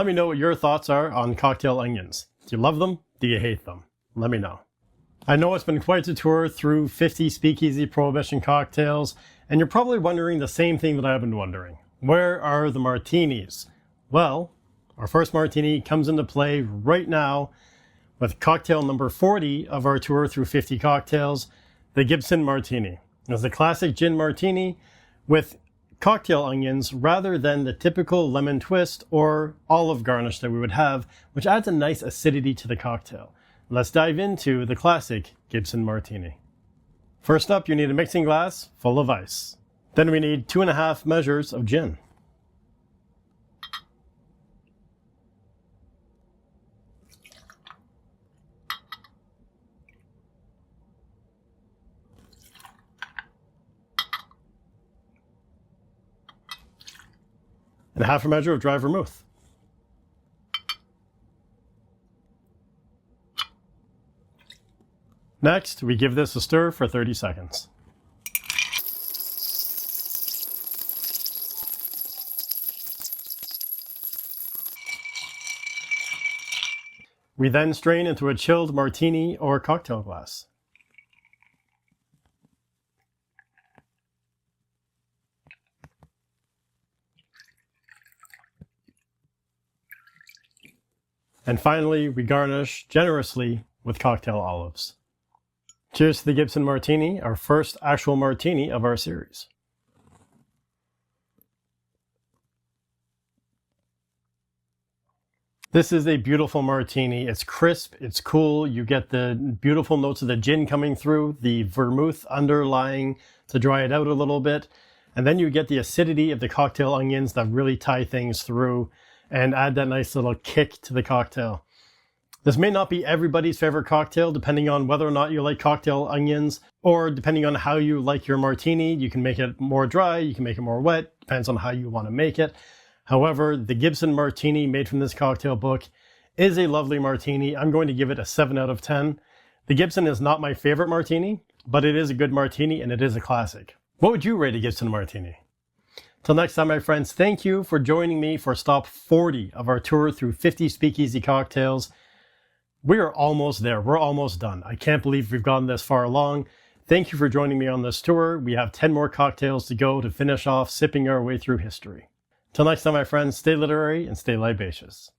Let me know what your thoughts are on cocktail onions. Do you love them? Do you hate them? Let me know. I know it's been quite a tour through 50 Speakeasy Prohibition cocktails, and you're probably wondering the same thing that I've been wondering. Where are the martinis? Well, our first martini comes into play right now with cocktail number 40 of our tour through 50 cocktails, the Gibson Martini. It's a classic gin martini with cocktail onions rather than the typical lemon twist or olive garnish that we would have, which adds a nice acidity to the cocktail. Let's dive into the classic Gibson Martini. First up, you need a mixing glass full of ice. Then we need 2.5 measures of gin. And 1/2 measure of dry vermouth. Next, we give this a stir for 30 seconds. We then strain into a chilled martini or cocktail glass. And finally, we garnish generously with cocktail olives. Cheers to the Gibson Martini, our first actual martini of our series. This is a beautiful martini. It's crisp, it's cool. You get the beautiful notes of the gin coming through, the vermouth underlying to dry it out a little bit. And then you get the acidity of the cocktail onions that really tie things through and add that nice little kick to the cocktail. This may not be everybody's favorite cocktail, depending on whether or not you like cocktail onions, or depending on how you like your martini. You can make it more dry, you can make it more wet, depends on how you want to make it. However, the Gibson Martini made from this cocktail book is a lovely martini. I'm going to give it a 7 out of 10. The Gibson is not my favorite martini, but it is a good martini and it is a classic. What would you rate a Gibson Martini? Till next time, my friends, thank you for joining me for stop 40 of our tour through 50 Speakeasy cocktails. We are almost there. We're almost done. I can't believe we've gotten this far along. Thank you for joining me on this tour. We have 10 more cocktails to go to finish off sipping our way through history. Till next time, my friends, stay literary and stay libacious.